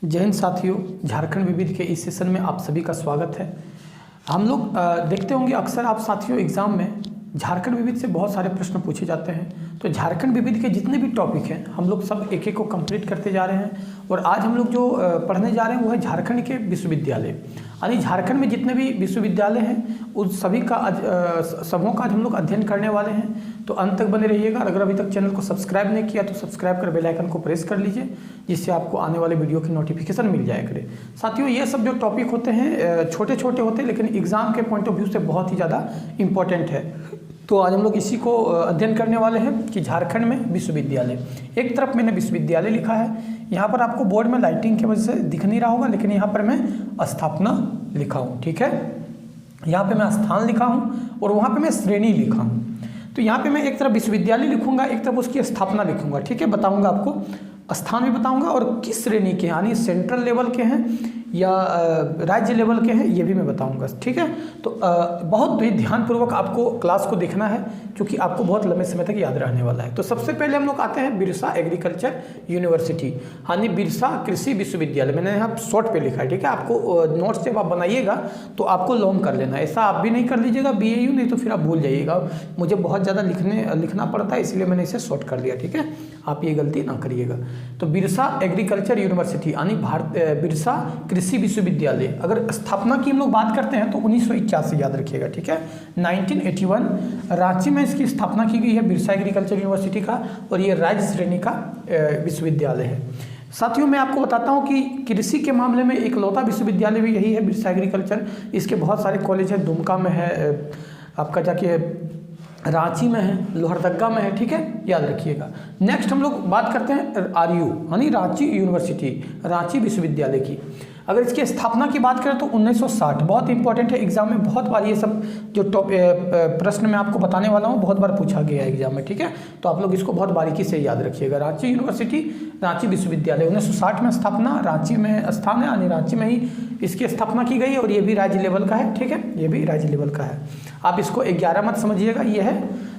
जय हिंद साथियों, झारखंड विविध के इस सेशन में आप सभी का स्वागत है। हम लोग देखते होंगे अक्सर आप साथियों एग्ज़ाम में झारखंड विविध से बहुत सारे प्रश्न पूछे जाते हैं। तो झारखंड विविध के जितने भी टॉपिक हैं हम लोग सब एक एक को कंप्लीट करते जा रहे हैं। और आज हम लोग जो पढ़ने जा रहे हैं वो है झारखंड के विश्वविद्यालय, यानी झारखंड में जितने भी विश्वविद्यालय हैं उन सभी का समूह का आज हम लोग अध्ययन करने वाले हैं। तो अंत तक बने रहिएगा। अगर अभी तक चैनल को सब्सक्राइब नहीं किया तो सब्सक्राइब कर बेल आइकन को प्रेस कर लीजिए, जिससे आपको आने वाले वीडियो की नोटिफिकेशन मिल जाया करे। साथियों, ये सब जो टॉपिक होते हैं छोटे छोटे होते हैं, लेकिन एग्जाम के पॉइंट ऑफ व्यू से बहुत ही ज़्यादा इंपॉर्टेंट है। तो आज हम लोग इसी को अध्ययन करने वाले हैं कि झारखंड में विश्वविद्यालय। एक तरफ मैंने विश्वविद्यालय लिखा है, यहाँ पर आपको बोर्ड में लाइटिंग की वजह से दिख नहीं रहा होगा, लेकिन यहाँ पर मैं स्थापना लिखा हूँ। ठीक है, यहाँ पे मैं स्थान लिखा हूँ और वहाँ पे मैं श्रेणी लिखा हूँ। तो यहाँ पे मैं एक तरफ विश्वविद्यालय लिखूंगा, एक तरफ उसकी स्थापना लिखूंगा। ठीक है, बताऊंगा आपको, स्थान भी बताऊंगा और किस श्रेणी के, यानी सेंट्रल लेवल के हैं या राज्य लेवल के हैं, ये भी मैं बताऊंगा। ठीक है, तो बहुत ही ध्यानपूर्वक आपको क्लास को देखना है, क्योंकि आपको बहुत लंबे समय तक याद रहने वाला है। तो सबसे पहले हम लोग आते हैं बिरसा एग्रीकल्चर यूनिवर्सिटी, यानी बिरसा कृषि विश्वविद्यालय। मैंने यहाँ शॉर्ट पे लिखा है। ठीक है, आपको नोट्स जब आप बनाइएगा तो आपको लॉन्ग कर लेना, ऐसा आप भी नहीं कर लीजिएगा BAU, नहीं तो फिर आप भूल जाइएगा। मुझे बहुत ज़्यादा लिखना पड़ता है, इसलिए मैंने इसे शॉर्ट कर लिया। ठीक है, आप ये गलती ना करिएगा। तो बिरसा एग्रीकल्चर यूनिवर्सिटी यानी बिरसा कृषि विश्वविद्यालय, अगर स्थापना की हम लोग बात करते हैं तो 1981 याद रखिएगा। ठीक है, 1981 रांची में इसकी स्थापना की गई है बिरसा एग्रीकल्चर यूनिवर्सिटी का, और ये राज्य श्रेणी का विश्वविद्यालय है। साथियों, मैं आपको बताता हूँ कि कृषि के मामले में इकलौता विश्वविद्यालय भी यही है, बिरसा एग्रीकल्चर। इसके बहुत सारे कॉलेज हैं, दुमका में है, आपका जाके रांची में है, लोहरदगा में है। ठीक है, याद रखिएगा। नेक्स्ट हम लोग बात करते हैं RU यानी रांची यूनिवर्सिटी, रांची विश्वविद्यालय की। अगर इसकी स्थापना की बात करें तो 1960, बहुत इंपॉर्टेंट है, एग्जाम में बहुत बार ये सब जो प्रश्न मैं आपको बताने वाला हूँ बहुत बार पूछा गया है एग्जाम में। ठीक है, तो आप लोग इसको बहुत बारीकी से याद रखिएगा। रांची यूनिवर्सिटी, रांची विश्वविद्यालय, 1960 में स्थापना, रांची में स्थान है, यानी रांची में ही इसकी स्थापना की गई, और ये भी राज्य लेवल का है। ठीक है, ये भी राज्य लेवल का है। आप इसको 11 मत समझिएगा, ये है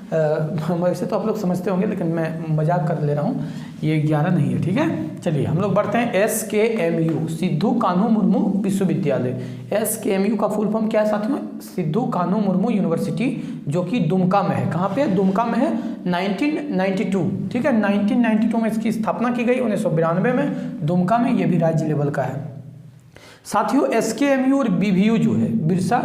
वैसे तो आप लोग समझते होंगे, लेकिन मैं मजाक कर ले रहा हूँ, ये 11 नहीं है। ठीक है, चलिए हम लोग बढ़ते हैं SKMU, सिद्धू कान्हू मुर्मू विश्वविद्यालय। SKMU का फुल फॉर्म क्या है साथियों? सिद्धू कान्हू मुर्मू यूनिवर्सिटी, जो कि दुमका में है। कहाँ पे है? दुमका में है। 1992, ठीक है, 1992 में इसकी स्थापना की गई, 1992 में दुमका में, ये भी राज्य लेवल का है। साथियों, SKMU और BVU जो है, बिरसा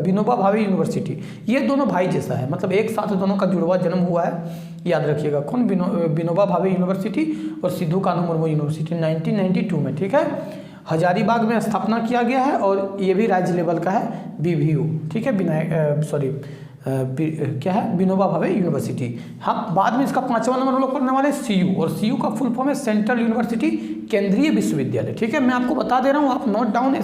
विनोबा भावे यूनिवर्सिटी, ये दोनों भाई जैसा है, मतलब एक साथ दोनों का जुड़वा जन्म हुआ है। याद रखिएगा, कौन? विनोबा भावे यूनिवर्सिटी और सिद्धू कान्हू मुर्मू यूनिवर्सिटी, 1992 में। ठीक है, हजारीबाग में स्थापना किया गया है, और ये भी राज्य लेवल का है, BVU। ठीक है, क्या है? विनोबा भावे यूनिवर्सिटी। हम बाद में इसका 5वां नंबर हम लोग पढ़ने वाले CU, और CU का फुल फॉर्म है सेंट्रल यूनिवर्सिटी केंद्रीय विश्वविद्यालय। ठीक है, मैं आपको बता दे रहा हूँ, आप नोट डाउन,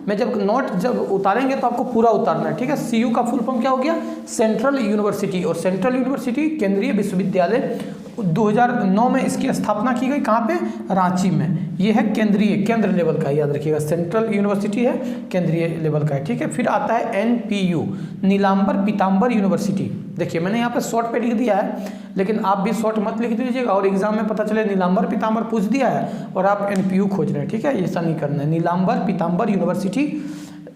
मैं जब उतारेंगे तो आपको पूरा उतारना है। ठीक है, CU का फुल फॉर्म क्या हो गया? सेंट्रल यूनिवर्सिटी, और सेंट्रल यूनिवर्सिटी केंद्रीय विश्वविद्यालय। 2009 में इसकी स्थापना की गई, कहाँ पे? रांची में। ये है केंद्र लेवल का, याद रखिएगा, सेंट्रल यूनिवर्सिटी है, केंद्रीय लेवल का है। ठीक है, फिर आता है NPU, नीलांबर पीताम्बर यूनिवर्सिटी। देखिए, मैंने यहाँ पे शॉर्ट पे लिख दिया है, लेकिन आप भी शॉर्ट मत लिख दीजिएगा, और एग्जाम में पता चले नीलांबर पीताम्बर पूछ दिया है और आप NPU खोज रहे हैं। ठीक है, ऐसा नहीं करना है। नीलांबर पीताम्बर यूनिवर्सिटी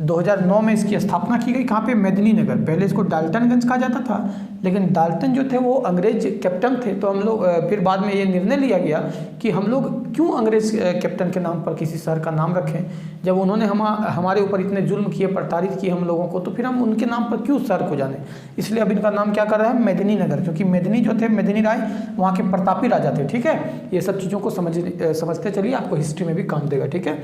2009 में इसकी स्थापना की गई, कहाँ पे? मेदिनीनगर। पहले इसको डाल्टनगंज कहा जाता था, लेकिन डाल्टन जो थे वो अंग्रेज कैप्टन थे, तो हम लोग फिर बाद में ये निर्णय लिया गया कि हम लोग क्यों अंग्रेज कैप्टन के नाम पर किसी शहर का नाम रखें, जब उन्होंने हमारे ऊपर इतने जुल्म किए, प्रताड़ित किए हम लोगों को, तो फिर हम उनके नाम पर क्यों शहर को जाने। इसलिए अब इनका नाम क्या कर रहा है? मेदिनीनगर, क्योंकि मेदिनी जो थे, मेदिनी राय वहाँ के प्रतापी राजा थे। ठीक है, ये सब चीज़ों को समझते चलिए, आपको हिस्ट्री में भी काम देगा। ठीक है,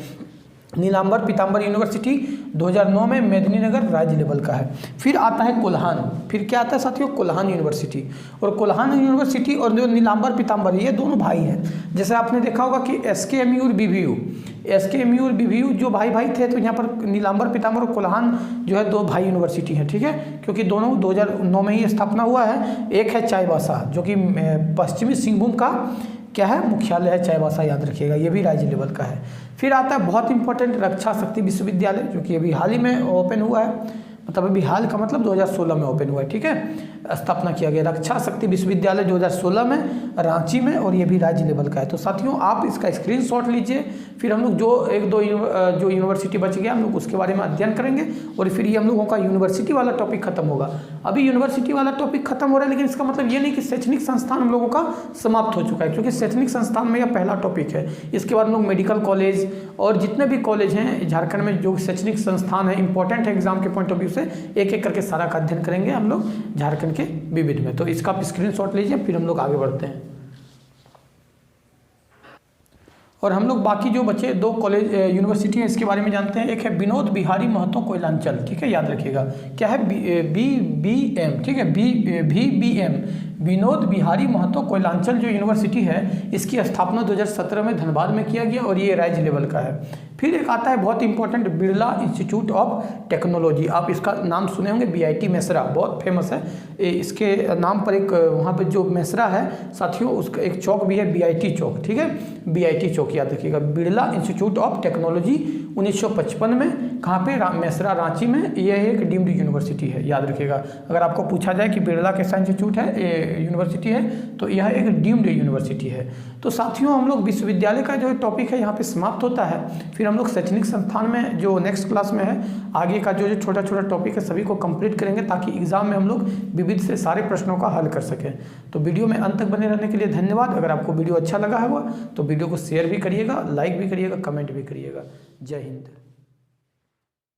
नीलांबर पीताम्बर यूनिवर्सिटी 2009 में, मेदिनीनगर राज्य लेवल का है। फिर आता है कोल्हान, फिर क्या आता है साथियों? कोल्हान यूनिवर्सिटी। और कोल्हान यूनिवर्सिटी और जो नीलांबर पीताम्बर, ये दोनों भाई हैं। जैसे आपने देखा होगा कि SKMU और BVU जो भाई थे, तो यहाँ पर नीलांबर पीताम्बर और कोल्हान जो है, दो भाई यूनिवर्सिटी है। ठीक है, क्योंकि दोनों 2009 में ही स्थापना हुआ है। एक है चाईबासा, जो कि पश्चिमी सिंहभूम का क्या है? मुख्यालय है चाईबासा, याद रखिएगा, ये भी राज्य लेवल का है। फिर आता है बहुत इंपॉर्टेंट रक्षा शक्ति विश्वविद्यालय, जो कि अभी हाल ही में ओपन हुआ है। मतलब अभी हाल का मतलब 2016 में ओपन हुआ है, ठीक है। स्थापना किया गया रक्षा शक्ति विश्वविद्यालय 2016 में रांची में, और ये भी राज्य लेवल का है। तो साथियों आप इसका स्क्रीनशॉट लीजिए, फिर हम लोग जो एक दो जो यूनिवर्सिटी बच गया हम लोग उसके बारे में अध्ययन करेंगे, और फिर ये हम लोगों का यूनिवर्सिटी वाला टॉपिक खत्म होगा। अभी यूनिवर्सिटी वाला टॉपिक खत्म हो रहा है, लेकिन इसका मतलब ये नहीं कि शैक्षणिक संस्थान हम लोगों का समाप्त हो चुका है, क्योंकि शैक्षणिक संस्थान में यह पहला टॉपिक है। इसके बाद हम लोग मेडिकल कॉलेज और जितने भी कॉलेज हैं झारखंड में जो शैक्षणिक संस्थान है इंपॉर्टेंट है एग्जाम के पॉइंट ऑफ व्यू से, एक एक करके सारा का अध्ययन करेंगे हम लोग झारखंड के विविध में। तो इसका आप स्क्रीनशॉट लीजिए, फिर हम लोग आगे बढ़ते हैं। और हम लोग बाकी जो बचे दो कॉलेज यूनिवर्सिटी हैं इसके बारे में जानते हैं। एक है विनोद बिहारी महतो कोयलांचल, ठीक है, याद रखिएगा क्या है, BBM, ठीक है, VBM विनोद बिहारी महतो कोयलांचल जो यूनिवर्सिटी है इसकी स्थापना 2017 में धनबाद में किया गया, और ये राज्य लेवल का है। फिर एक आता है बहुत important Birla institute of technology, आप इसका नाम सुने होंगे, BIT मेसरा, बहुत फेमस है। इसके नाम पर एक वहाँ पे जो मेसरा है साथियों उसका एक चौक भी है BIT चौक, ठीक है, BIT चौक याद रखिएगा। बिरला इंस्टीट्यूट ऑफ टेक्नोलॉजी 1955 में कहाँ पे, मेसरा रांची में, यह एक डीम्ड यूनिवर्सिटी है, याद रखिएगा। अगर आपको पूछा जाए कि बिरला कैसा इंस्टीट्यूट है, यूनिवर्सिटी है, तो यह एक डीम्ड यूनिवर्सिटी है। तो साथियों हम लोग विश्वविद्यालय का जो टॉपिक है यहाँ पे समाप्त होता है। फिर हम लोग शैक्षणिक संस्थान में जो नेक्स्ट क्लास में है आगे का जो छोटा छोटा टॉपिक है सभी को कंप्लीट करेंगे, ताकि एग्जाम में हम लोग विविध से सारे प्रश्नों का हल कर सकें। तो वीडियो में अंत तक बने रहने के लिए धन्यवाद। अगर आपको वीडियो अच्छा लगा है तो वीडियो को शेयर भी करिएगा, लाइक भी करिएगा, कमेंट भी करिएगा। जय हिंद।